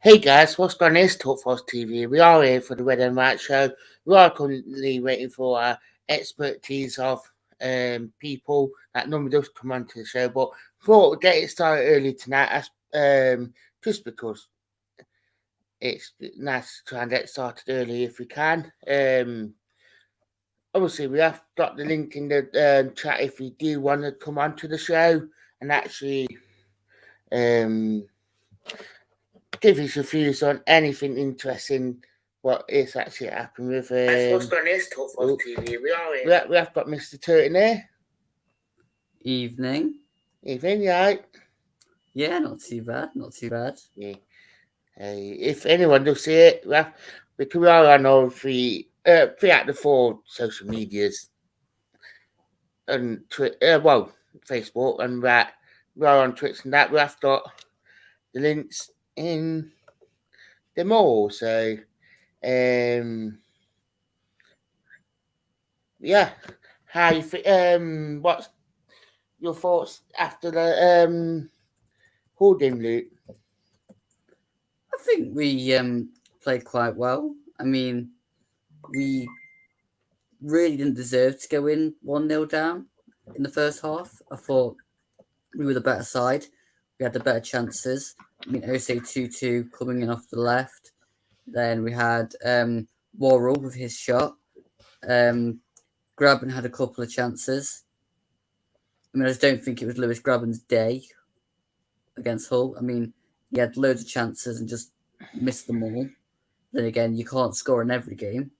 Hey guys, what's going on? It's Talk for Us TV. We are here for the Red and White show. We are currently waiting for our expertise of people that normally does come onto the show. But before we get it started early tonight, just because it's nice to try and get started early if we can. Obviously, we have got the link in the chat if you do want to come onto the show and actually give us your views on anything interesting. What is actually happening with what's going on? It's Talk for Us TV. We have got Mr. Turton there. Evening. Evening, you right? Yeah, not too bad. Yeah. If anyone does see it, we are on all three out of the 4 social medias and Facebook, and we are on Twitch and that. We have got the links in them all. So, yeah. How you what's your thoughts after the holding loot? I think we played quite well. I mean, we really didn't deserve to go in 1-0 down in the first half. I thought we were the better side. We had the better chances. I mean, Ose 2-2 coming in off the left. Then we had Worrell with his shot. Graben had a couple of chances. I mean, I just don't think it was Lewis Graben's day against Hull. I mean, he had loads of chances and just missed them all. Then again, you can't score in every game.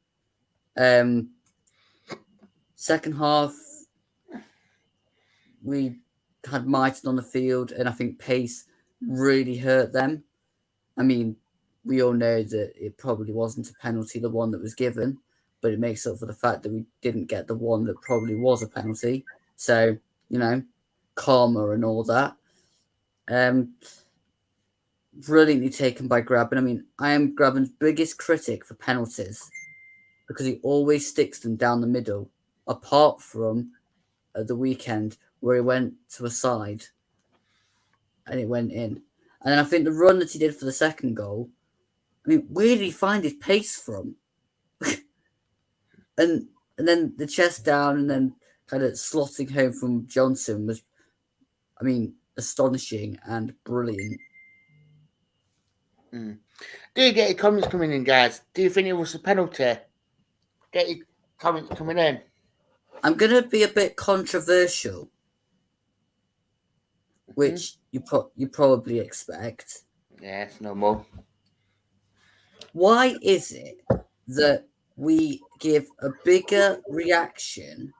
Second half, we had Mighton on the field, and I think pace really hurt them. I mean, we all know that it probably wasn't a penalty, the one that was given, but it makes up for the fact that we didn't get the one that probably was a penalty. So, karma and all that. Brilliantly taken by Graben. I mean, I am Graben's biggest critic for penalties because he always sticks them down the middle, apart from at the weekend where he went to a side and it went in. And then I think the run that he did for the second goal, I mean, where did he find his pace from? and then the chest down and then kind of slotting home from Johnson was, I mean, astonishing and brilliant. Do you get your comments coming in, guys? Do you think it was a penalty? Get your comments coming in. I'm going to be a bit controversial, which you probably expect. Yeah, it's normal. Why is it that we give a bigger reaction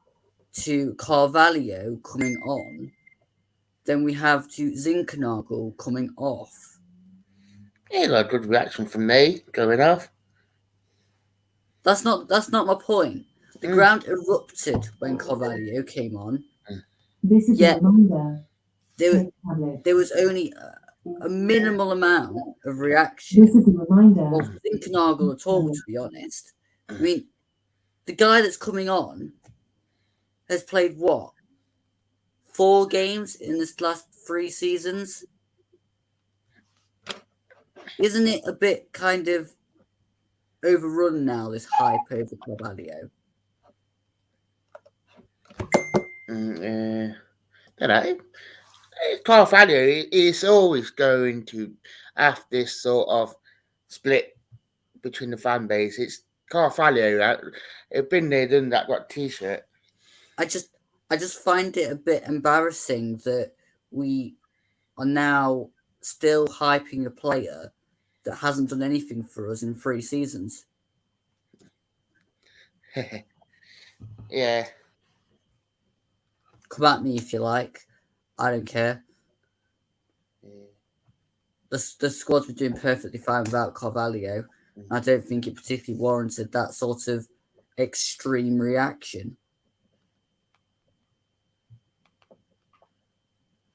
to Carvalho coming on than we have to Zinkernagel coming off? Yeah, got a good reaction from me going off. That's not my point. The ground erupted when Carvalho came on. This is a reminder. There was only a minimal amount of reaction. This is a reminder. Well, Zinkernagel at all, to be honest. I mean, the guy that's coming on has played 4 games in this last 3 seasons? Isn't it a bit kind of overrun now, this hype over Carvalho? Don't know. Carvalho is always going to have this sort of split between the fan base. It's Carvalho, right? It's been there, done that, got T-shirt. I just find it a bit embarrassing that we are now still hyping a player that hasn't done anything for us in 3 seasons. Yeah. Come at me if you like. I don't care. The squad's been doing perfectly fine without Carvalho. I don't think it particularly warranted that sort of extreme reaction.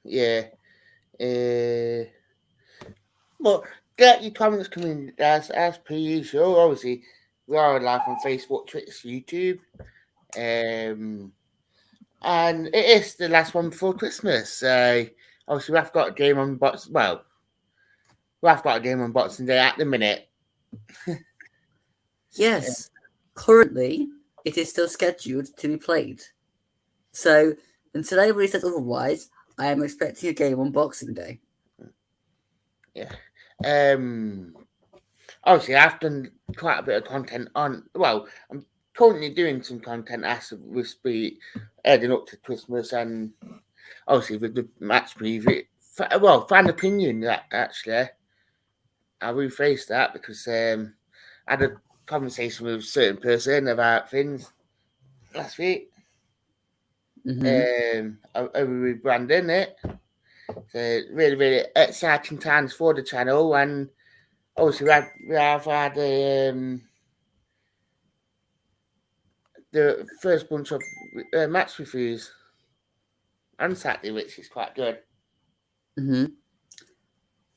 Yeah. Well, get your comments coming as per usual. Obviously, we are live on Facebook, Twitter, YouTube. And it is the last one before Christmas. Obviously, we have got a game on, but, well, Well, I've got a game on Boxing Day at the minute. Yes, currently it is still scheduled to be played. So until anybody says otherwise, I am expecting a game on Boxing Day. Yeah. Obviously, I've done quite a bit of content on. Well, I'm currently doing some content as we speak, heading up to Christmas, and obviously with the match preview. Fan opinion, actually. I'll rephrase that because I had a conversation with a certain person about things last week. Mm-hmm. Over rebranding it. So really, really exciting times for the channel, and obviously we have had the first bunch of match reviews on Saturday, which is quite good. Mm-hmm.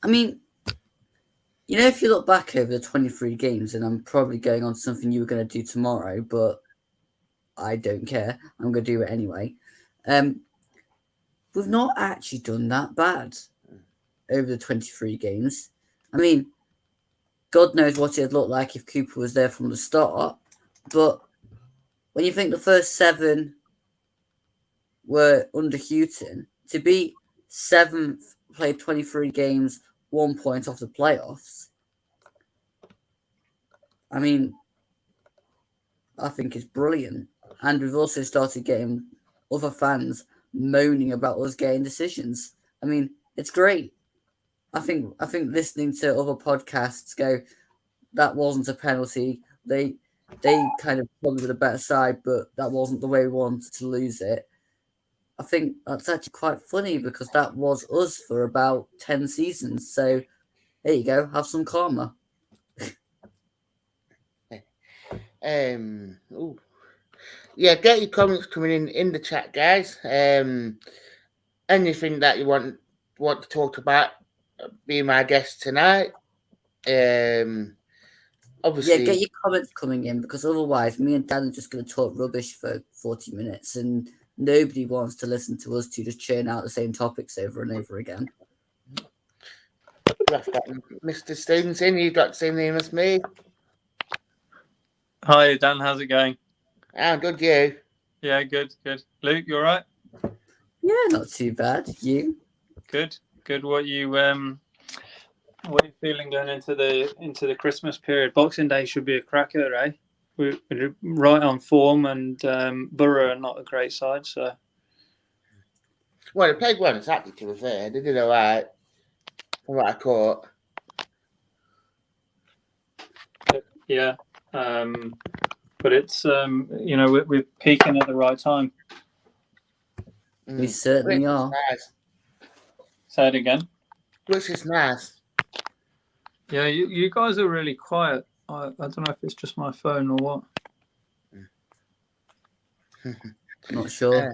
I mean, you know, if you look back over the 23 games, and I'm probably going on to something you were going to do tomorrow, but I don't care. I'm going to do it anyway. We've not actually done that bad over the 23 games. I mean, God knows what it'd look like if Cooper was there from the start, but when you think the first 7 were under Houghton, to be 7th, played 23 games, 1 point off the playoffs, I mean, I think it's brilliant. And we've also started getting other fans moaning about us getting decisions. I mean, it's great. I think listening to other podcasts go, that wasn't a penalty. They kind of probably were the better side, but that wasn't the way we wanted to lose it. I think that's actually quite funny because that was us for about 10 seasons. So there you go, have some karma. Yeah, get your comments coming in the chat, guys. Anything that you want to talk about, be my guest tonight. Obviously, Yeah, get your comments coming in because otherwise me and Dan are just going to talk rubbish for 40 minutes and nobody wants to listen to us to just churn out the same topics over and over again. we've got Mr. Stevenson, you've got the same name as me. Hi, Dan. How's it going? I'm good, you? Yeah, good. Luke, you all right? Yeah, not too bad. You? Good. What you feeling going into the Christmas period? Boxing Day should be a cracker, eh? We're right on form, and Borough are not a great side, so. Well, they played well on Saturday, to be fair. They did all right, from what I caught. Yeah, but it's we're peaking at the right time. We certainly are. Nice. Say it again. Which is nice. Yeah, you guys are really quiet. I don't know if it's just my phone or what. Not sure.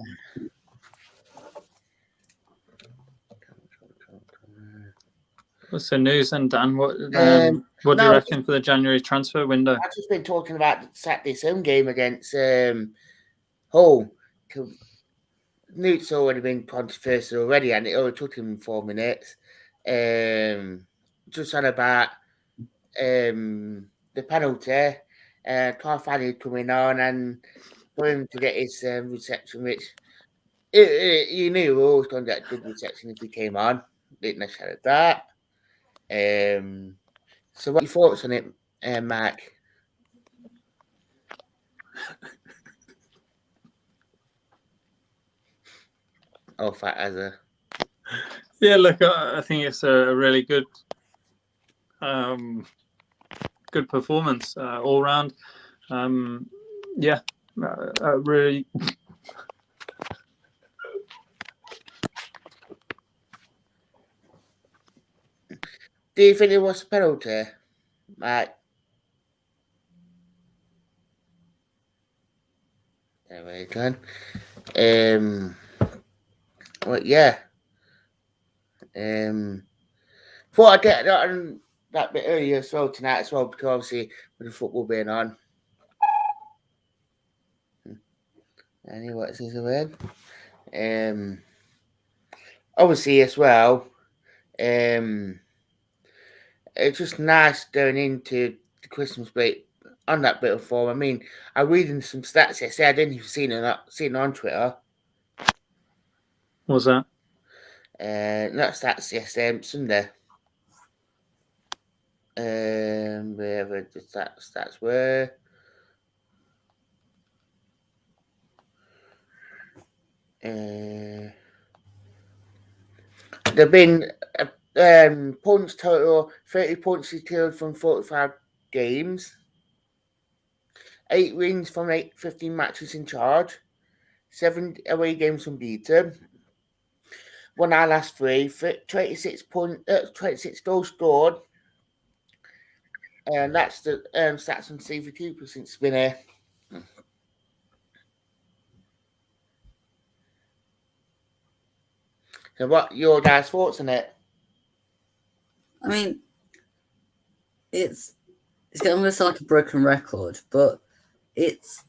What's the news then, Dan? What do you reckon for the January transfer window? I've just been talking about Saturday's home game against Hull. Newt's already been controversial already, and it only took him 4 minutes. Just on about the penalty, Carfani coming on and for him to get his reception, which you knew we were always going to get a good reception if he came on. Didn't necessarily that. So what are your thoughts on it, Mark? Oh, fat as a. Yeah, look, I think it's a really good performance all round. Really. Do you think it was a penalty, Mark? There we go. Well, yeah. Thought I'd get that on that bit earlier as well tonight as well, because obviously with the football being on. Anyway, what's his word? Obviously as well, it's just nice going into the Christmas break on that bit of form. I mean, I reading some stats yesterday. I didn't even seen it on Twitter. What's that? Not stats yesterday, Sunday. Wherever the stats were. There've been points total 30 points secured from 45 games, 8 wins from 15 matches in charge, 7 away games unbeaten, won our last 3, 26 goals scored, and that's the stats on Stevie Cooper since been here. So, what your guys' thoughts on it? I mean, it's almost like a broken record, but it's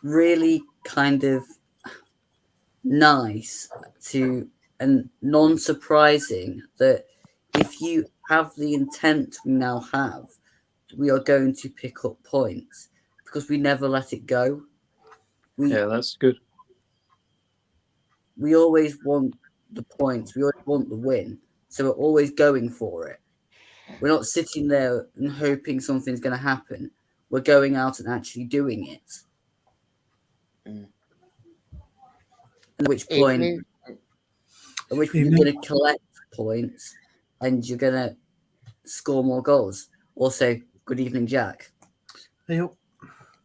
really kind of nice and non-surprising that if you have the intent we now have, we are going to pick up points because we never let it go. Yeah, that's good. We always want the points. We always want the win. So we're always going for it. We're not sitting there and hoping something's going to happen. We're going out and actually doing it. At which point, you're going to collect points and you're going to score more goals. Also, good evening, Jack. Hey, up.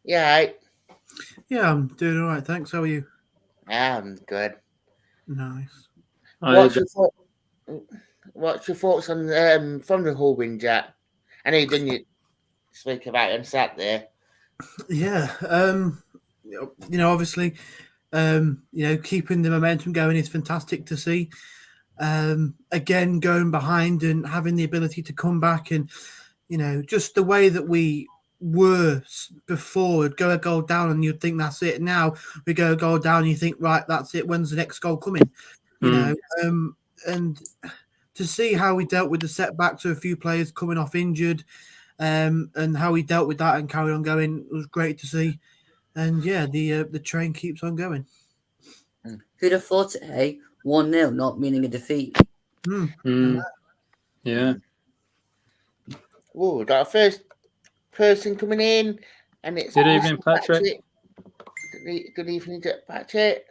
Yeah, Yeah, I'm doing all right. Thanks. How are you? I'm good. Nice. What's your thoughts on from the whole win, Jack? I know you didn't speak about it on Saturday. Yeah. Obviously, keeping the momentum going is fantastic to see. Again, going behind and having the ability to come back and, just the way that we were before, would go a goal down and you'd think that's it. Now we go a goal down and you think, right, that's it. When's the next goal coming? And to see how we dealt with the setbacks of a few players coming off injured, and how we dealt with that and carried on going was great to see. And yeah, the train keeps on going. Who'd have thought it, hey? 1-0, not meaning a defeat. Yeah. Oh, we got our first person coming in, and it's good evening, Patrick. Good evening, Patrick.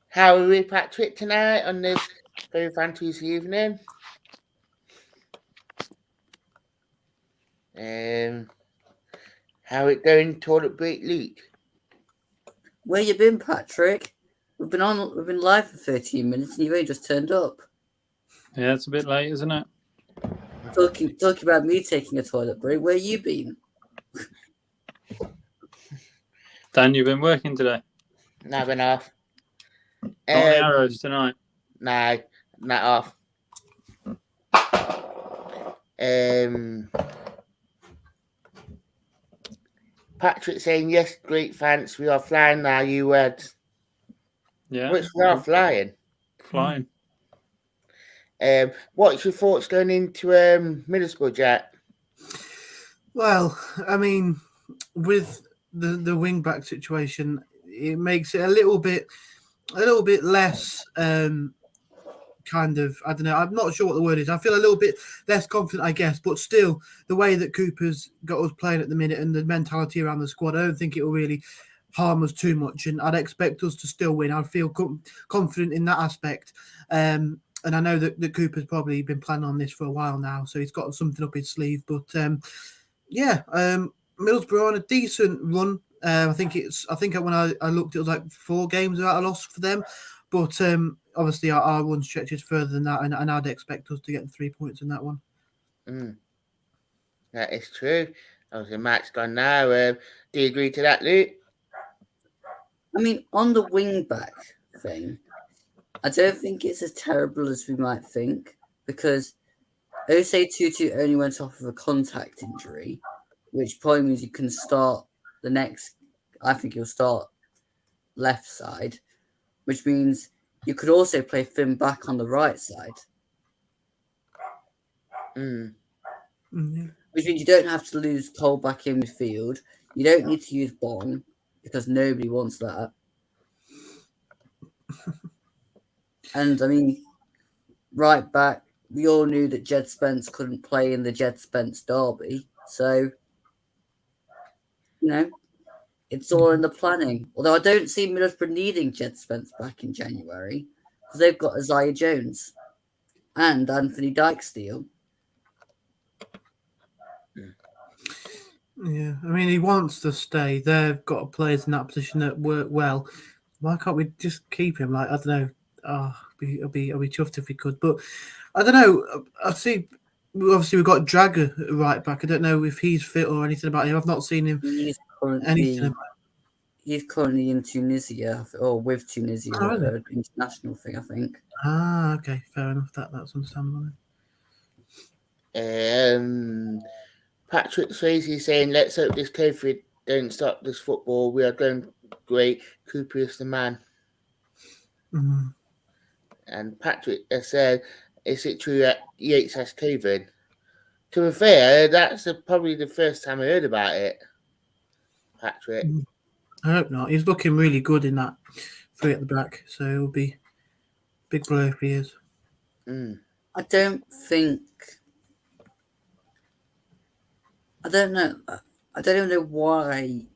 How are we, Patrick, tonight on this very fantasy evening? How it going, toilet break Luke? Where you been, Patrick? We've been live for 13 minutes and you've only just turned up. Yeah, it's a bit late, isn't it? Talking about me taking a toilet break. Where you been? Dan, you've been working today? No, I've been off. Not the Arrows tonight? No, not off. Patrick saying, yes, great fans. We are flying now, you words. Yeah. Which we are flying. Flying. What's your thoughts going into Middlesbrough, Jack? Well, I mean, with the wing back situation, it makes it a little bit less kind of, I don't know, I'm not sure what the word is. I feel a little bit less confident, I guess, but still, the way that Cooper's got us playing at the minute and the mentality around the squad, I don't think it will really harm us too much, and I'd expect us to still win. I feel confident in that aspect, and I know that Cooper's probably been planning on this for a while now, so he's got something up his sleeve. But Middlesbrough on a decent run. I think when I looked, it was like 4 games without a loss for them. But obviously, our run stretches further than that, and I'd expect us to get the 3 points in that one. That is true. That was a match gone now. Do you agree to that, Luke? I mean, on the wing back thing, I don't think it's as terrible as we might think, because Osei Tutu only went off of a contact injury, which probably means you can start the next. I think he'll start left side, which means you could also play Finn back on the right side, Yeah. which means you don't have to lose Cole back in midfield. You don't need to use Bong because nobody wants that. And I mean, right back, we all knew that Jed Spence couldn't play in the Jed Spence derby, so it's all in the planning. Although I don't see Middlesbrough needing Jed Spence back in January because they've got Isaiah Jones and Anthony Dijksteel. Yeah, I mean, he wants to stay. They've got players in that position that work well. Why can't we just keep him? Like, I don't know. I'll be chuffed if we could, but I don't know. I see. Obviously, we've got Dragger right back. I don't know if he's fit or anything about him. I've not seen him He's anything about. currently in Tunisia, or with Tunisia, Oh, really? for an international thing, I think. Ah, okay, fair enough. That's understandable. Patrick Swayze saying, "Let's hope this COVID don't stop this football. We are going great. Cooper is the man." Mm. And Patrick has said, "Is it true that Yates has COVID?" To be fair, that's probably the first time I heard about it. Patrick. I hope not. He's looking really good in that three at the back, so it'll be a big blow if he is. I don't know. I don't even know why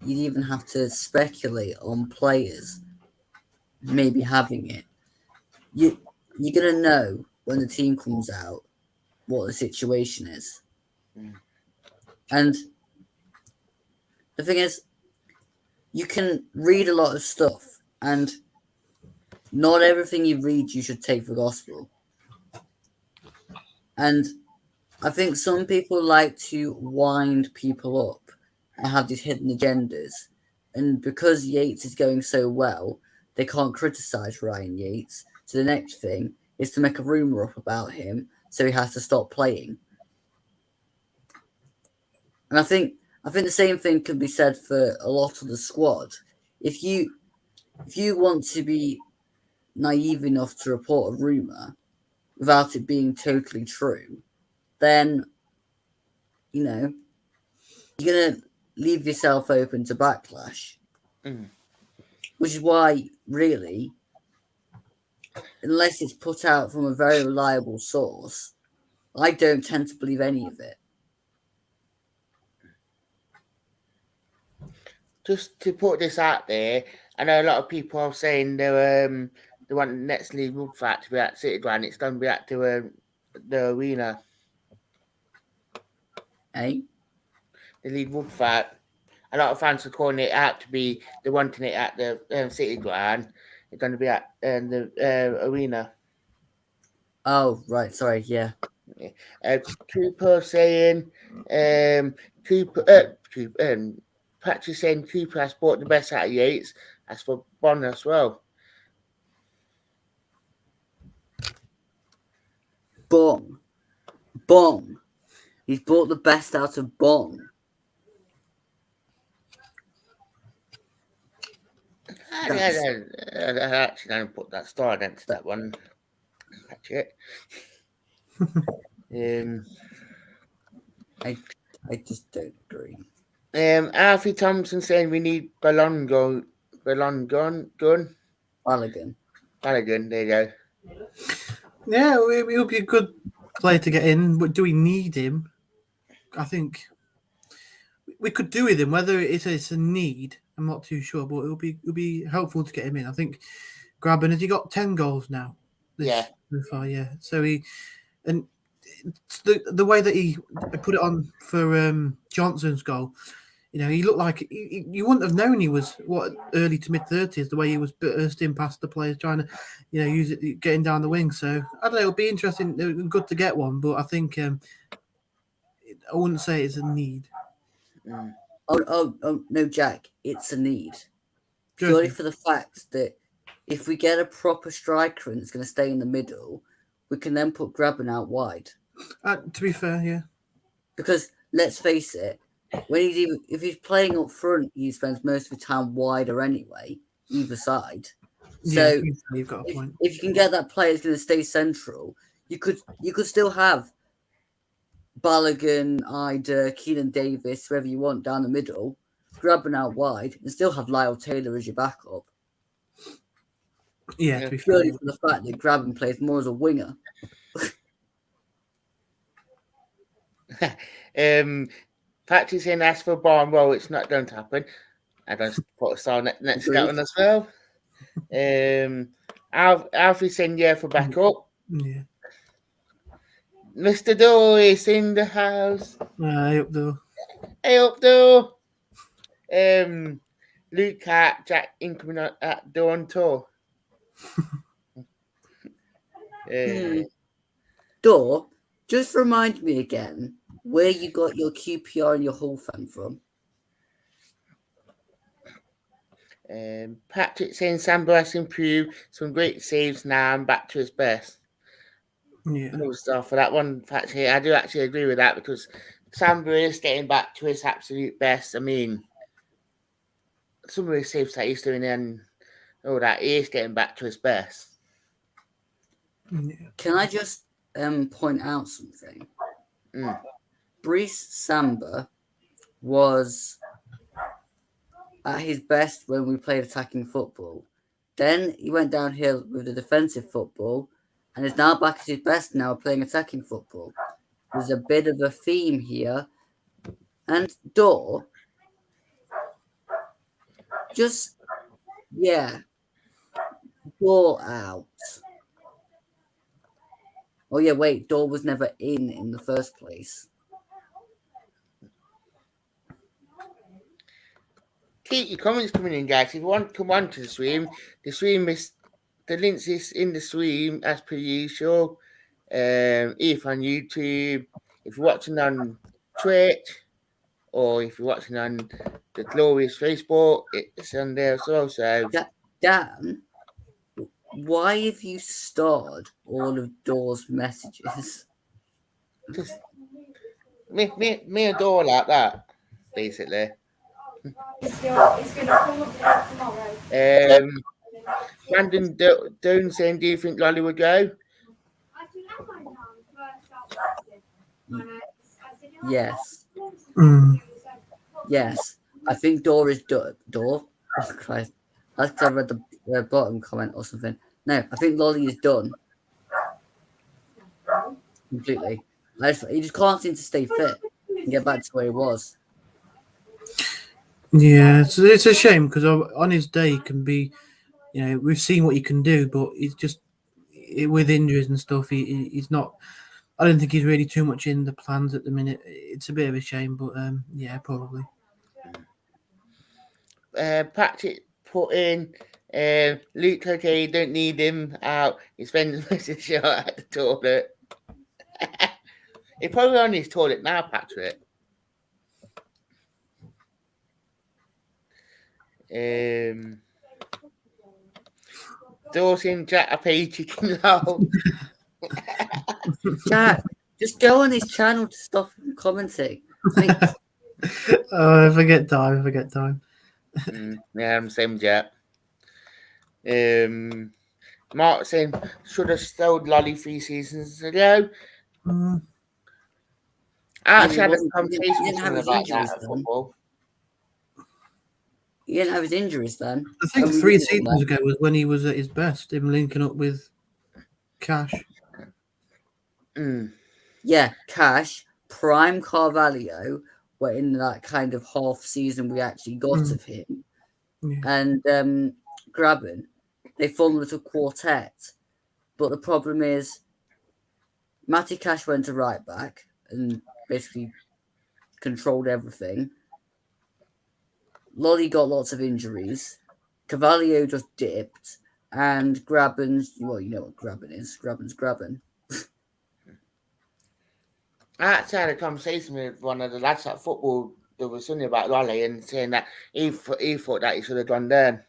you'd even have to speculate on players maybe having it. You're gonna know when the team comes out what the situation is. And the thing is, you can read a lot of stuff, and not everything you read you should take for gospel. And I think some people like to wind people up and have these hidden agendas. And because Yates is going so well, they can't criticize Ryan Yates. So the next thing is to make a rumor up about him, so he has to stop playing. And I think the same thing can be said for a lot of the squad. If you want to be naive enough to report a rumor without it being totally true, then you're gonna leave yourself open to backlash. Which is why, really, unless it's put out from a very reliable source, I don't tend to believe any of it. Just to put this out there, I know a lot of people are saying they want the next League Wood Fight to be at City Ground. It's going to be at the arena. Eh? The League Wood Fight. A lot of fans are calling it out to be, they're wanting it at the City Ground. It's going to be at the arena. Oh, right. Sorry. Yeah. Cooper saying, Patrick saying Cooper has brought the best out of Yates. As for Bond as well. Bong. He's brought the best out of Bong. I actually don't put that star against that one. Patrick. I just don't agree. Alfie Thompson saying we need Balogun. Balogun. There you go. Yeah, he'll be a good player to get in, but do we need him? I think we could do with him. Whether it's a need, I'm not too sure, but it'll be helpful to get him in. I think Graben, has he got 10 goals now? So far, yeah. So the way that he put it on for Johnson's goal, he looked like you wouldn't have known he was early to mid 30s. The way he was bursting past the players, trying to use it, getting down the wing. So I don't know. It'll be interesting. Good to get one, but I think I wouldn't say it's a need. Oh no, Jack! It's a need purely for the fact that if we get a proper striker and it's going to stay in the middle, we can then put Graben out wide. To be fair, yeah. Because let's face it, if he's playing up front, he spends most of his time wider anyway, either side. So Yeah, you've got a point. if you can get that player who's going to stay central, you could still have Balogun, Ida, Keenan Davis, whoever you want down the middle, grabbing out wide, and still have Lyle Taylor as your backup. Yeah, Yeah. to be Purely fair. for the fact that Graben plays more as a winger. Patrick saying as for Barnwell, it's not going to happen. I don't put a star next to that one as well. Alfie saying yeah for backup. Yeah. Mr. Doris in the house. I hope though. Hey up though. Luke Cat, Jack incoming at Dawn tour. Door, just remind me again where you got your QPR and your Hull fan from. Patrick saying Samba has improved, some great saves now and back to his best. Yeah. More stuff for that one, Patrick. I do actually agree with that because Samba is getting back to his absolute best. I mean, some of the saves that he's doing and all that, he is getting back to his best. Yeah. Can I just point out something? Brice Samba was at his best when we played attacking football. Then he went downhill with the defensive football and is now back at his best now playing attacking football. There's a bit of a theme here. And Door, just, Door out. Oh, yeah, wait, Door was never in the first place. Keep your comments coming in, guys. If you want to come on to the stream is the links is in the stream as per usual. If on YouTube, if you're watching on Twitch, or if you're watching on the glorious Facebook, it's on there as well. So Dan, why have you starred all of Door's messages? just me adore like that, basically. It's gonna come up tomorrow. Brandon Doan saying, do you think Lolly would go? Yes. Mm. Yes. I think Door is Door. Oh, Christ. That's because I read the bottom comment or something. No, I think Lolly is done. Completely. He just can't seem to stay fit and get back to where he was. Yeah, it's a shame because on his day he can be, we've seen what he can do, but he's just with injuries and stuff. He's not. I don't think he's really too much in the plans at the minute. It's a bit of a shame, but yeah, probably. Patrick put in Luke. Okay, you don't need him out. He spends most of the show at the toilet. He's probably on his toilet now, Patrick. Dawson, Jack, I pay you chicken roll. Jack, just go on his channel to stop him commenting. I forget time. Yeah, I'm same Jack. Mark saying, should have sold Lolly 3 seasons ago. I actually had a conversation with him about that at football. He didn't have his injuries then. I think 3 seasons ago was when he was at his best, him linking up with Cash. Yeah, Cash, Prime Carvalho were in that kind of half season we actually got of him. Yeah. And Graben, they formed a little quartet. But the problem is, Matty Cash went to right back and basically controlled everything. Lolly got lots of injuries. Carvalho just dipped. And Graben's, well, you know what Graben is. Graben's Graben. I actually had a conversation with one of the lads at football that was something about Lolly and saying that he thought that he should have gone there.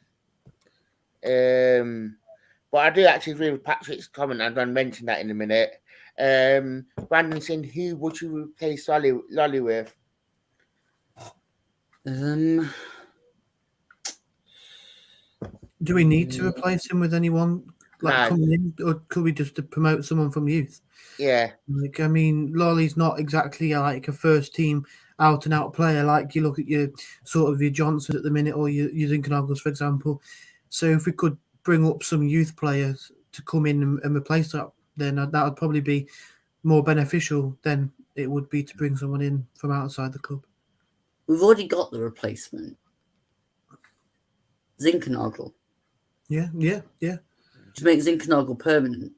But I do actually agree with Patrick's comment. I'm going to mention that in a minute. Brandon saying, who would you replace Lolly with? Do we need to replace him with anyone No. coming in, or could we just promote someone from youth? Yeah. Like, I mean, Lolly's not exactly like a first team out and out player. Like you look at your sort of your Johnson at the minute, or your Zinkernagels, for example. So if we could bring up some youth players to come in and replace that, then that would probably be more beneficial than it would be to bring someone in from outside the club. We've already got the replacement. Zinkernagel. Yeah. To make Zinkernagel permanent.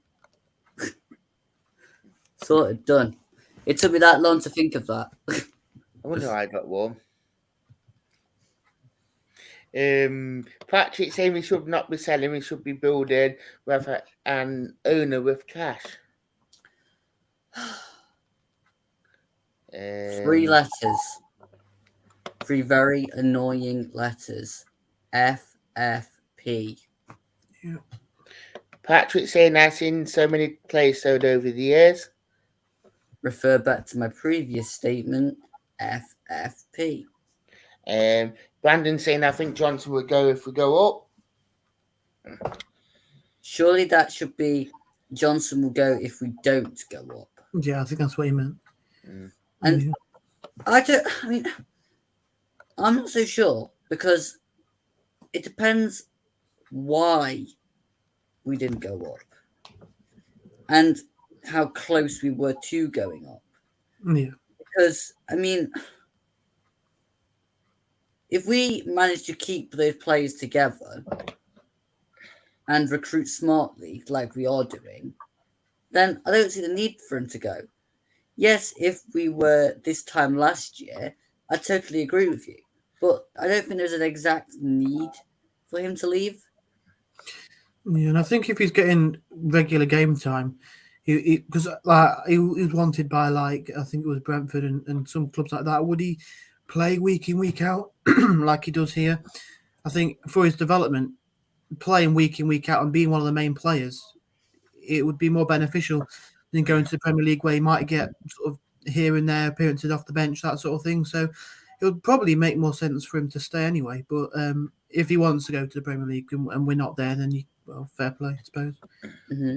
Sorted, done. It took me that long to think of that. I wonder why I got warm. Patrick saying we should not be selling, we should be building with an owner with cash. 3 letters. 3 very annoying letters. FFP. Yeah. Patrick saying I've seen so many players sold over the years. Refer back to my previous statement. FFP. Brandon saying I think Johnson would go if we go up. Surely that should be Johnson will go if we don't go up. Yeah, I think that's what he meant. And Yeah. I'm not so sure, because it depends why we didn't go up and how close we were to going up. Yeah. Because, if we manage to keep those players together and recruit smartly like we are doing, then I don't see the need for him to go. Yes, if we were this time last year, I totally agree with you. But I don't think there's an exact need for him to leave. Yeah, and I think if he's getting regular game time, because he was wanted by I think it was Brentford and some clubs like that. Would he play week in, week out like he does here? I think for his development, playing week in, week out and being one of the main players, it would be more beneficial than going to the Premier League where he might get sort of here and there appearances off the bench, that sort of thing. So it would probably make more sense for him to stay anyway. But if he wants to go to the Premier League and we're not there, then fair play, I suppose. Mm-hmm.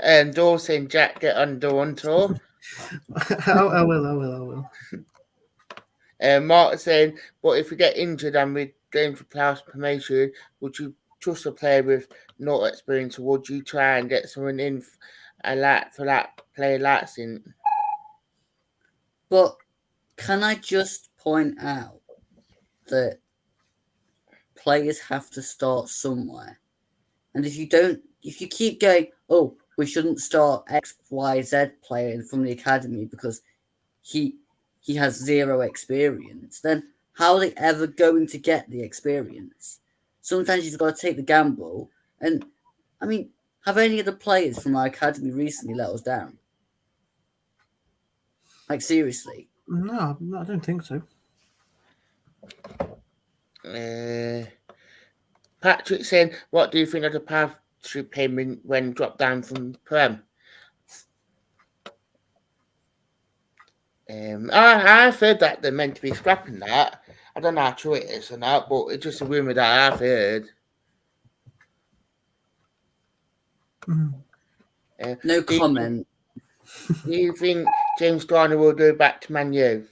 And Dawes saying Jack get on tour. I will. Mark saying, but if we get injured and we're going for playoff promotion, would you trust a player with no experience, or would you try and get someone in for that player that's in? But can I just point out that players have to start somewhere, and if you keep going, oh, we shouldn't start XYZ player from the academy because he has 0 experience, then how are they ever going to get the experience? Sometimes you've got to take the gamble, and have any of the players from our academy recently let us down? Like, seriously? No, I don't think so. Patrick saying, what do you think of the path to payment when dropped down from Prem? I've heard that they're meant to be scrapping that. I don't know how true it is or not, but it's just a rumour that I've heard. No comment. Do you think James Garner will go back to Man U?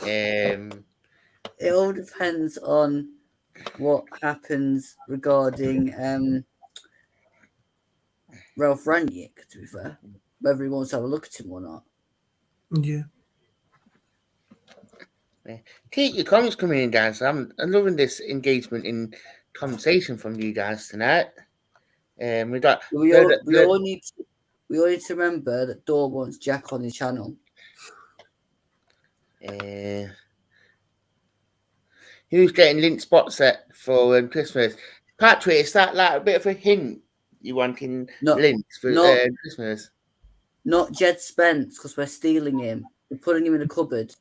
It all depends on what happens regarding Ralph Rangnick, to be fair. Whether he wants to have a look at him or not. Yeah. Keep your comments coming in, guys. I'm loving this engagement in conversation from you guys tonight. We all need to remember that Dor wants Jack on his channel. Who's getting lint spot set for Christmas? Patrick, is that like a bit of a hint you wanting lints for Christmas? Not Jed Spence, because we're stealing him. We're putting him in a cupboard.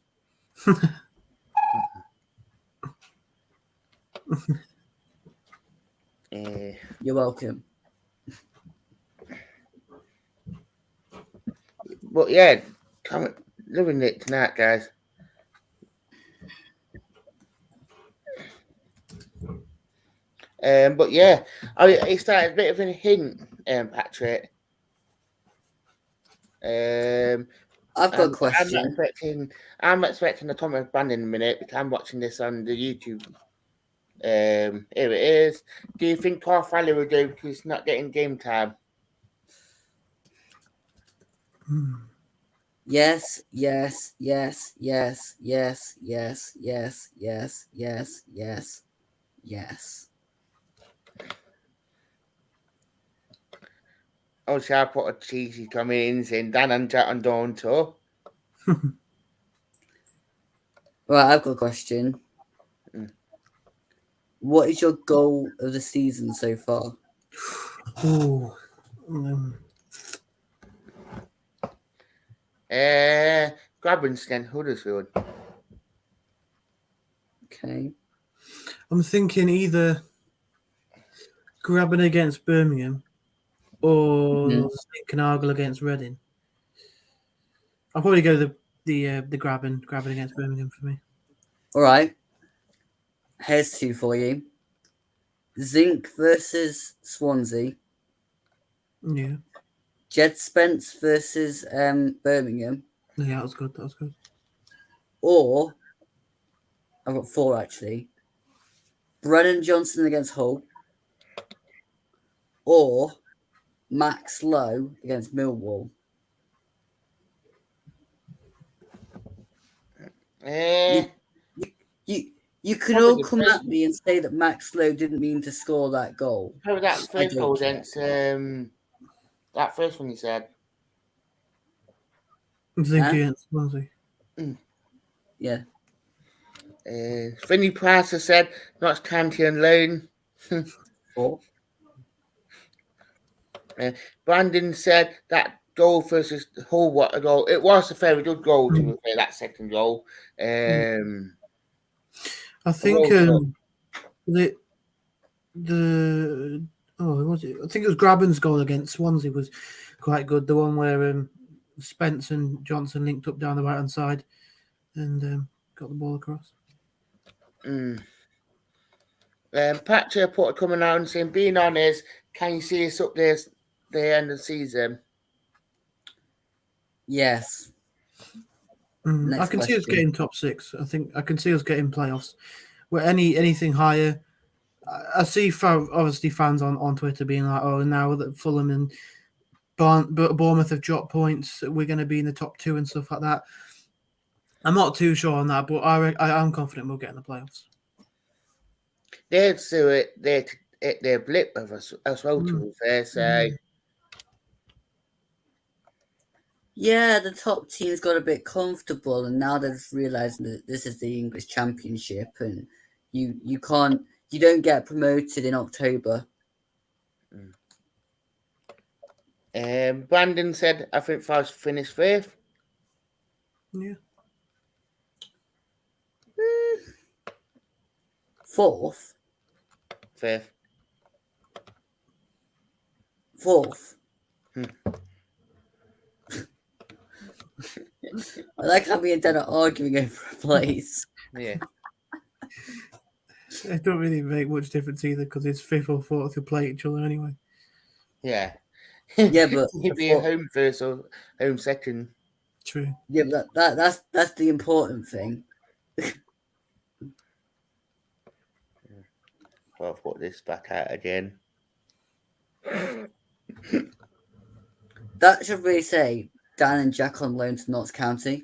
You're welcome. But yeah, loving it tonight, guys. But yeah, it started a bit of a hint, Patrick. I've got a question. I'm expecting a comment band in a minute because I'm watching this on the YouTube. Here it is. Do you think Carl Valley will do because he's not getting game time? Yes, yes, yes, yes, yes, yes, yes, yes, yes, yes, yes. Oh, shall I put a cheesy comment in saying Dan and Jack and Dawn too? Right, I've got a question. What is your goal of the season so far? Ooh. Grabbenston, Huddersfield. Okay. I'm thinking either grabbing against Birmingham or Argyle against Reading. I'll probably go the grabbing against Birmingham for me. All right. Here's two for you. Zinc versus Swansea. Yeah. Jed Spence versus Birmingham. Yeah, that was good. That was good. Or I've got four actually. Brennan Johnson against Hull. Or Max Lowe against Millwall. You can all come at me and say that Max Lowe didn't mean to score that goal. Probably that first goal against that first one you said. Zinc against Swansea. Yeah. Finney Price has said not County on loan. Four. Brandon said that goal versus Hull, what a goal. It was a very good goal to repair that second goal. I think the was it? I think it was Graben's goal against Swansea was quite good. The one where Spence and Johnson linked up down the right hand side and got the ball across. Patrick put coming out and saying, being honest, can you see us up there the end of the season? Yes. I can see us getting top six. I think I can see us getting playoffs. Where anything higher, I see obviously fans on Twitter being like, "Oh, now that Fulham and Bournemouth have dropped points, we're going to be in the top two and stuff like that." I'm not too sure on that, but I'm confident we'll get in the playoffs. They'd do it. They're blip of us as well, to be fair. So. Yeah, the top teams got a bit comfortable, and now they've realised that this is the English Championship, and you don't get promoted in October. Brandon said, I think Forest finished fifth. Yeah. Fourth. Fifth. Fourth. I like how me and Dan are arguing over a place. Yeah. It don't really make much difference either because it's fifth or fourth who play each other anyway. Yeah. Yeah, but you'd be a home first or home second. True. Yeah, but that's the important thing. I'll put this back out again. That should really say Dan and Jack on loan to Notts County.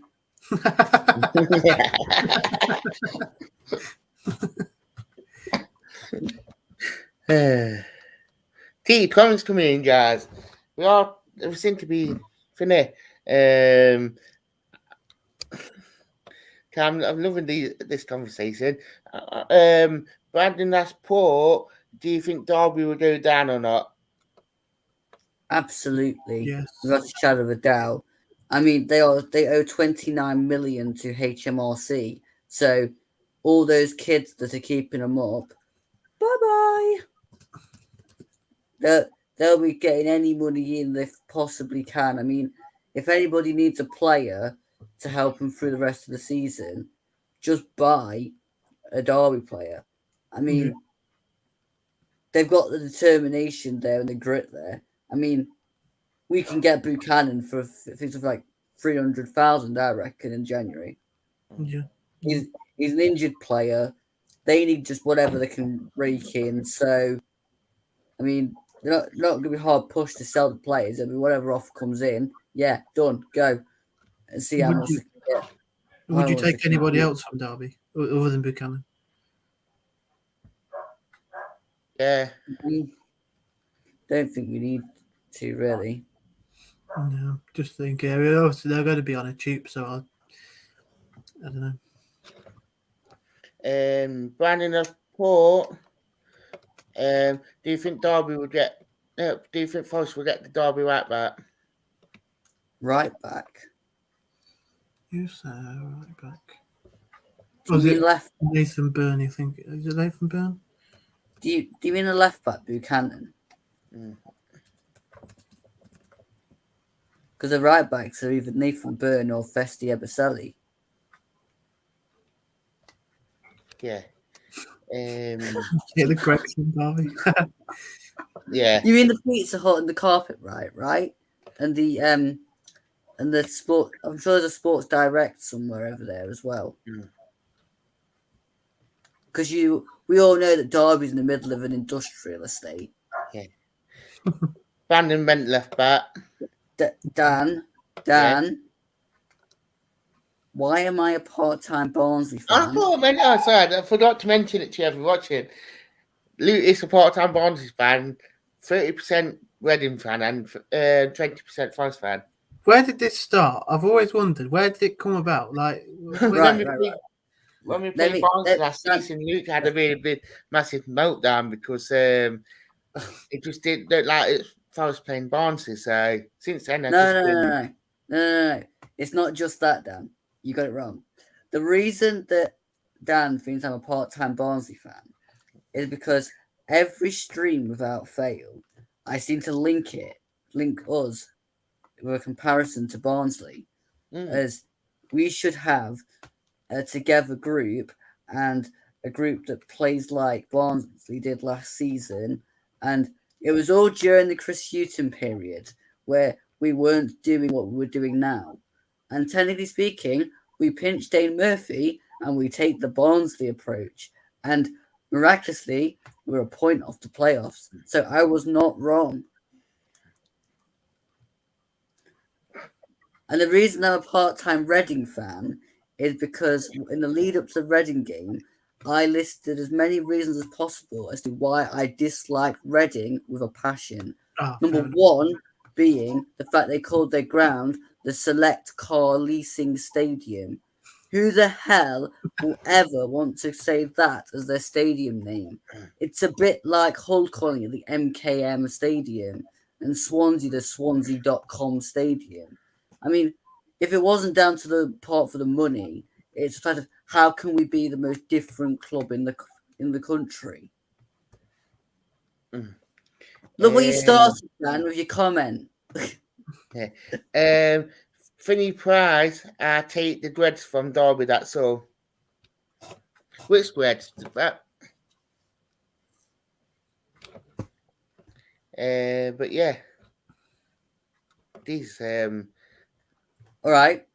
Comments coming in, guys. We seem to be finished. I'm loving this conversation. Brandon asked Port, do you think Derby will go down or not? Absolutely. Yes. Without a shadow of a doubt. I mean, they owe 29 million to HMRC. So all those kids that are keeping them up, bye-bye. they'll be getting any money in they possibly can. I mean, if anybody needs a player to help them through the rest of the season, just buy a Derby player. I mean, they've got the determination there and the grit there. I mean, we can get Buchanan for things of like 300,000, I reckon, in January. Yeah. He's an injured player. They need just whatever they can rake in. So, I mean, they're not going to be hard pushed to sell the players. I mean, whatever offer comes in, yeah, done, go, and see how much they can get. Would you take anybody else from Derby other than Buchanan? Yeah. Don't think we need to really. No, just think. Obviously, they're going to be on a tube, so I don't know. Brandon of Port. Do you think Derby would get? Do you think Forest will get the Derby right back? Right back. Who's right back? Do you mean left? Nathan Byrne, you think? Is it Nathan Byrne? Do you mean a left back, Buchanan? Because the right backs are either Nathan Byrne or Festi Ebeselli. Yeah. Yeah, the Gregson Derby. Yeah. You mean the Pizza Hut and the Carpet right? And the sport. I'm sure there's a Sports Direct somewhere over there as well. Because we all know that Derby's in the middle of an industrial estate. Yeah. Brandon meant left back. Dan. Yeah. Why am I a part-time Barnsley fan? I thought, man, sorry, I forgot to mention it to you if you're watching. Luke is a part-time Barnsley fan, 30% Reading fan, and 20% Forest fan. Where did this start? I've always wondered. Where did it come about? Like, Right. When we played Barnsley last season, Luke had a really big, massive meltdown because it just didn't look like Forest playing Barnsley. So since then, No. It's not just that, Dan. You got it wrong. The reason that Dan thinks I'm a part-time Barnsley fan is because every stream without fail, I seem to link us with a comparison to Barnsley, as we should have a together group and a group that plays like Barnsley did last season, and it was all during the Chris Hughton period where we weren't doing what we're doing now. And technically speaking, we pinch Dane Murphy and we take the Barnsley approach. And miraculously, we're a point off the playoffs. So I was not wrong. And the reason I'm a part-time Reading fan is because in the lead up to the Reading game, I listed as many reasons as possible as to why I dislike Reading with a passion. Number one being the fact they called their ground the Select Car Leasing Stadium. Who the hell will ever want to say that as their stadium name? It's a bit like Hull calling it the MKM Stadium and Swansea the Swansea.com Stadium. I mean, if it wasn't down to the part for the money, it's kind of how can we be the most different club in the country? Look what you started, Dan, with your comment. Finney Price, I take the dreads from Derby, that's all. Which dreads? But yeah. These all right.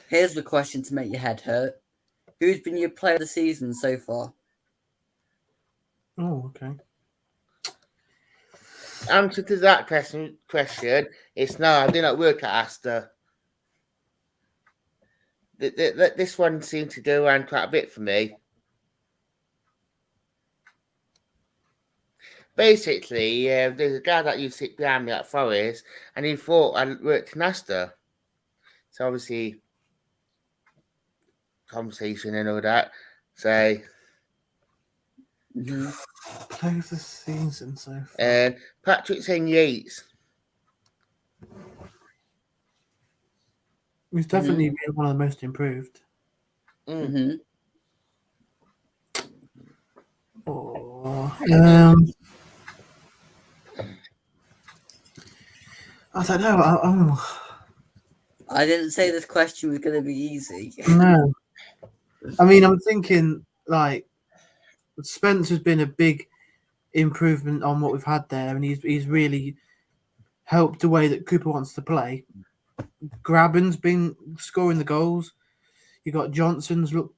Here's the question to make your head hurt. Who's been your player of the season so far? Oh, okay. Answer to that question is no, I do not work at Astor. This one seemed to go around quite a bit for me. Basically, there's a guy that used to sit behind me at Forest, and he thought I worked in Astor. So obviously, conversation and all that. So, Play of the season so far. Patrick saying Yates. He's definitely been one of the most improved. I don't know. I didn't say this question was going to be easy. No. I mean, I'm thinking like Spencer's been a big improvement on what we've had there, and he's really helped the way that Cooper wants to play. Graben's been scoring the goals. You got Johnson's look,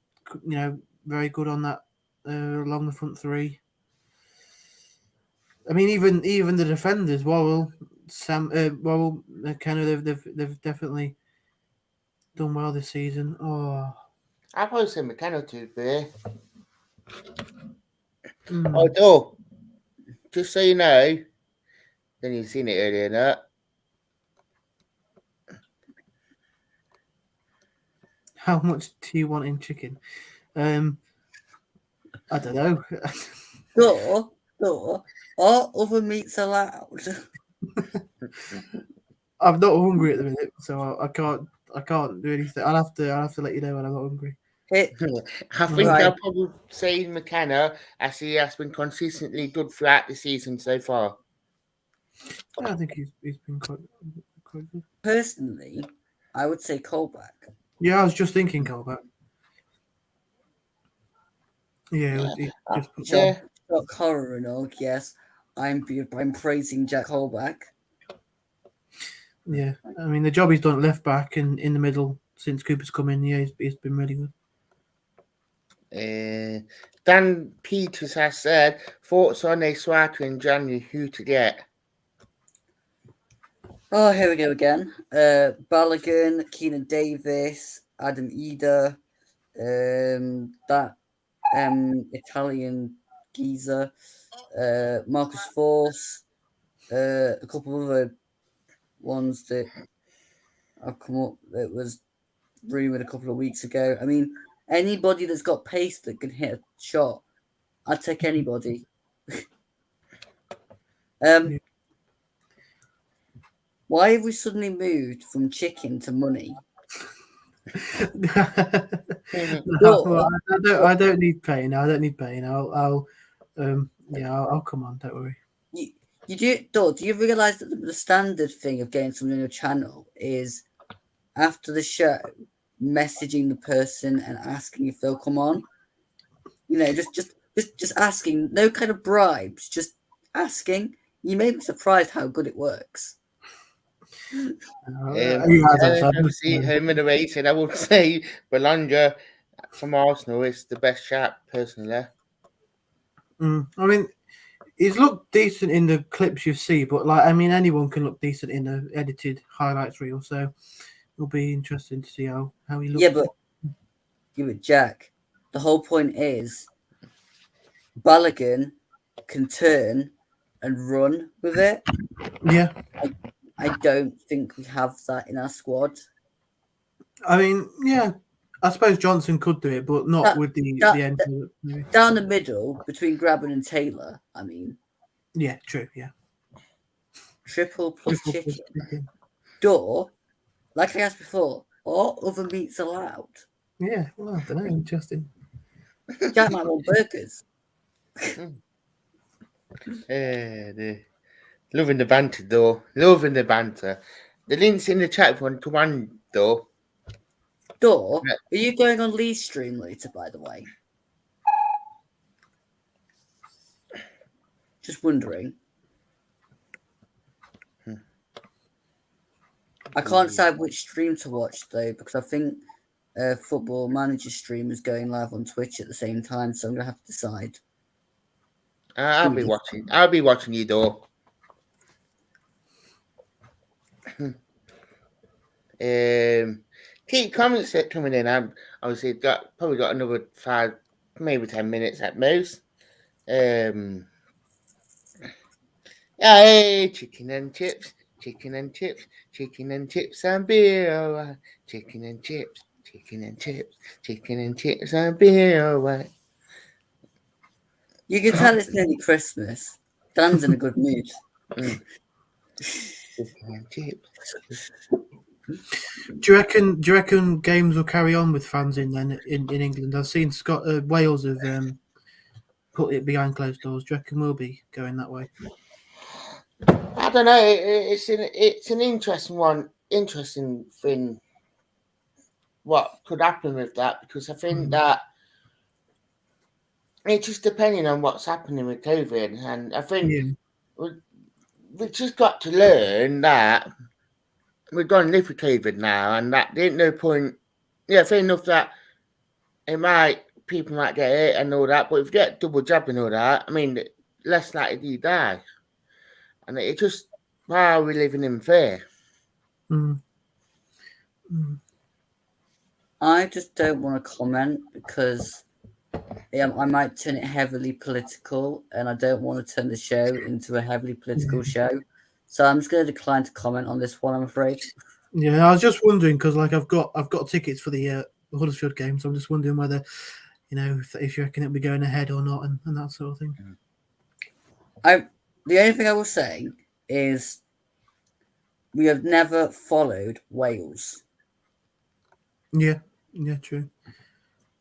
very good on that along the front three. I mean, even the defenders, Worrell, McKenna, they've definitely done well this season. Oh, I probably say McKenna to be. mm. Although, just so you know, then you've seen it earlier, that. How much do you want in chicken? I don't know. Door, are other meats allowed? I'm not hungry at the minute, so I can't do anything. I'll have to let you know when I'm not hungry. Hit, I think Right. I'll probably say McKenna, as he has been consistently good throughout the season so far. I think he's been quite good. personally, I would say Colback. Yeah, I was just thinking Colback. Yeah, he just put Yeah. Got Cora and all, yes. I'm praising Jack Colback. Yeah, I mean the job he's done at left back and in the middle since Cooper's come in. Yeah, he's been really good. Dan Peters has said, thoughts on a Swata in January, who to get? Oh, here we go again. Balogun, Keenan Davis, Adam Eder, that Italian geezer, Marcus Force, a couple of other ones that have come up that was rumoured a couple of weeks ago. I mean, anybody that's got pace that can hit a shot, I'd take anybody. Why have we suddenly moved from chicken to money? I don't need paying. I don't need paying. I'll come on. Don't worry. You do you realise that the standard thing of getting something on your channel is after the show messaging the person and asking if they'll come on? Just asking, no kind of bribes, just asking. You may be surprised how good it works. Obviously, home and away said I would say Belanja from Arsenal is the best chap personally. I mean, he's looked decent in the clips you see, but anyone can look decent in the edited highlights reel. So it'll be interesting to see how he looks. Yeah, but Jack, the whole point is Balogun can turn and run with it. Yeah. I don't think we have that in our squad. I mean, yeah, I suppose Johnson could do it, but not with the end. Down the middle between Graben and Taylor. I mean, yeah, true. Yeah, triple plus chicken. Door, like I asked before, are other meats allowed? Yeah, well, I don't know. Interesting. Jack might want burgers. Loving the banter, though. Loving the banter. The link's in the chat one to one, though. Door, are you going on Lee's stream later, by the way? Just wondering. I can't decide which stream to watch, though, because I think Football Manager stream is going live on Twitch at the same time, so I'm going to have to decide. I'll be watching. I'll be watching you, though. Keep comments coming in. I've obviously probably got another 5, maybe 10 minutes at most. Hey, chicken and chips, chicken and chips, chicken and chips and beer. Chicken and chips, chicken and chips, chicken and chips and beer. You can tell it's nearly Christmas. Dan's in a good mood. Chicken and chips. Do you reckon games will carry on with fans in England? I've seen Wales have put it behind closed doors. Do you reckon we'll be going that way? I I don't know. It's an interesting one. Interesting thing. What could happen with that? Because I think that it's just depending on what's happening with COVID, and I think we've just got to learn that we're going to live with COVID now, and that there ain't no point. Yeah, fair enough that people might get it and all that, but if you get double jab and all that, I mean, less likely you die. And it just, why are we living in fear? I just don't want to comment because I might turn it heavily political, and I don't want to turn the show into a heavily political show. So I'm just going to decline to comment on this one, I'm afraid. Yeah, I was just wondering because, like, I've got tickets for the Huddersfield game, so I'm just wondering whether, if you reckon it'll be going ahead or not, and that sort of thing. The only thing I will say is we have never followed Wales. Yeah, true.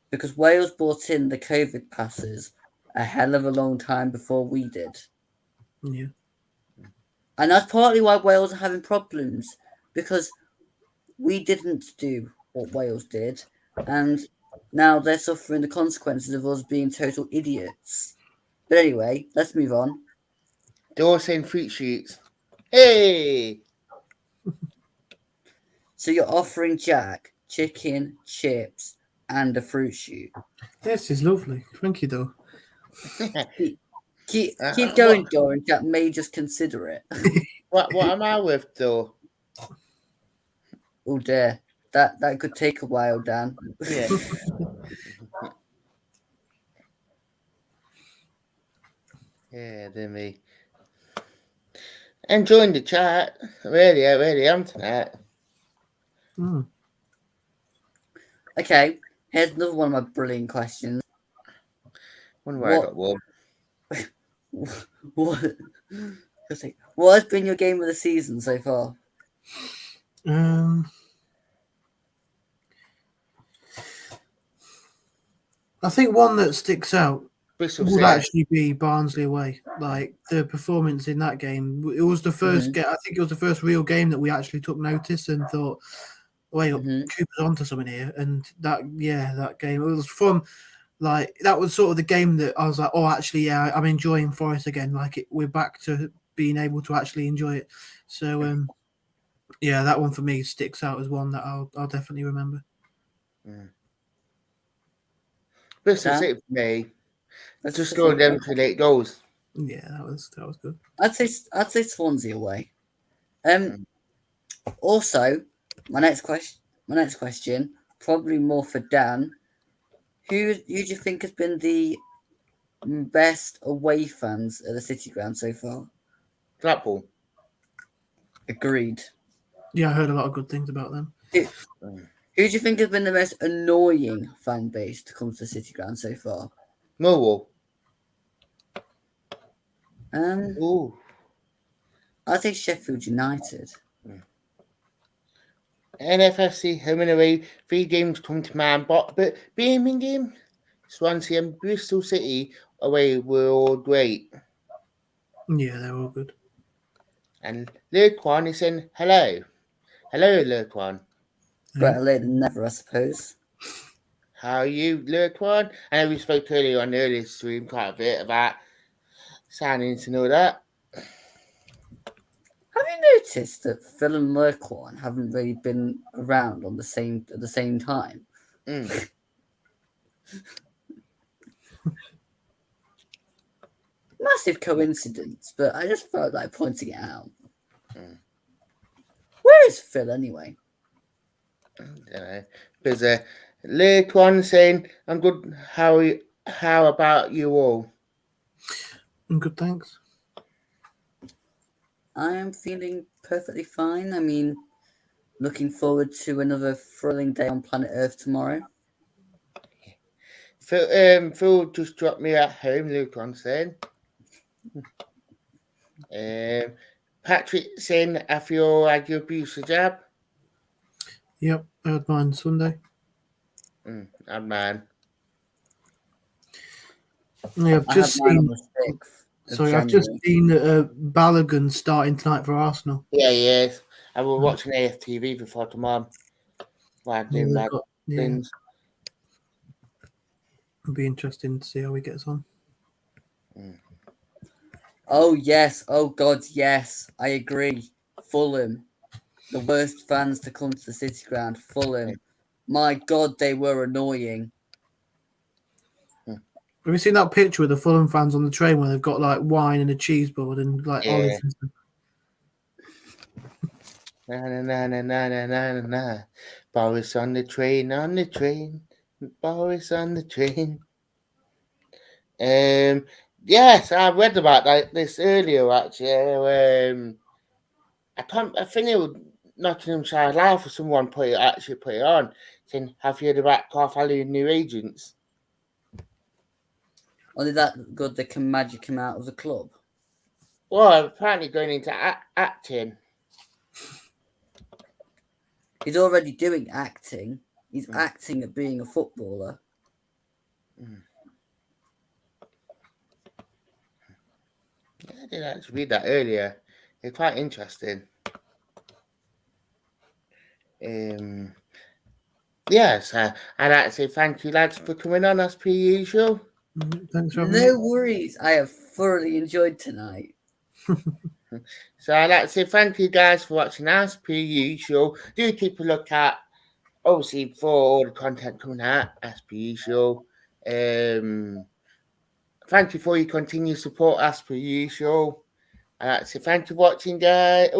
Because Wales brought in the COVID passes a hell of a long time before we did. Yeah. And that's partly why Wales are having problems, because we didn't do what Wales did, and now they're suffering the consequences of us being total idiots. But anyway, let's move on. They're all saying fruit shoots. Hey! So you're offering Jack chicken, chips, and a fruit shoot. This is lovely. Thank you, though. Keep going, Doran. Jack may just consider it. What am I with, though? Oh dear, that could take a while, Dan. Yeah. Yeah, dear me. Enjoying the chat. I really am tonight. Okay, here's another one of my brilliant questions. Wonder why I got warm. What has been your game of the season so far? I think one that sticks out Bristol would City. actually be Barnsley away. Like the performance in that game, it was the first. I think it was the first real game that we actually took notice and thought, "Wait, Cooper's onto something here." And that game, it was from like that was sort of the game that I was like, "Oh, actually, yeah, I'm enjoying Forest again. Like we're back to being able to actually enjoy it." So, yeah, that one for me sticks out as one that I'll definitely remember. Bristol City for me. Just scoring them 2 late goals. Yeah, that was good. I'd say Swansea away. Also, my next question, probably more for Dan. Who do you think has been the best away fans at the City Ground so far? Blackpool. Agreed. Yeah, I heard a lot of good things about them. Who do you think has been the most annoying fan base to come to the City Ground so far? Millwall. I think Sheffield United. NFFC home and away, 3 games come to mind, but Birmingham, Swansea and Bristol City away were all great. Yeah, they were all good. And Lurkwan is saying hello. Hello, Lurkwan. Better late than never, I suppose. How are you, Lurkwan? I know we spoke earlier on the earlier stream quite a bit about signings and all that. Have you noticed that Phil and Lurkwan haven't really been around at the same time? Massive coincidence, but I just felt like pointing it out. Where is Phil anyway? I don't know. There's Lurkwan saying, I'm good. How about you all? I'm good, thanks. I am feeling perfectly fine. I mean, looking forward to another thrilling day on planet Earth tomorrow. Phil just dropped me at home, Lurkwan saying. Patrick saying, have you all had your booster jab? Yep, I had mine Sunday. And man. Yeah, I've just seen. Sorry, I've just seen Balogun starting tonight for Arsenal. Yeah, he is. I was watching AFTV before tomorrow. While doing that things. It'll be interesting to see how he gets on. Oh yes, oh God, yes, I agree. Fulham, the worst fans to come to the City Ground. Fulham, my God, they were annoying. Have you seen that picture with the Fulham fans on the train where they've got like wine and a cheese board and like olives and stuff? Na na na na na na na na. Boris on the train, Boris on the train. Yes, I read about this earlier actually. I think it was Nottinghamshire Live for someone put it on, saying, "Have you heard about Carvalho new agents?" Only that good they can magic him out of the club. Well, apparently going into acting. He's already doing acting. He's acting at being a footballer. Yeah, I did actually read that earlier. It's quite interesting. Yes, I'd like to say thank you, lads, for coming on as per usual. Thanks for having me. No worries. I have thoroughly enjoyed tonight. So I'd like to say thank you guys for watching as per usual. Do keep a look at, obviously, for all the content coming out as per usual. Thank you for your continued support as per usual. I'd like to say thank you for watching, guys.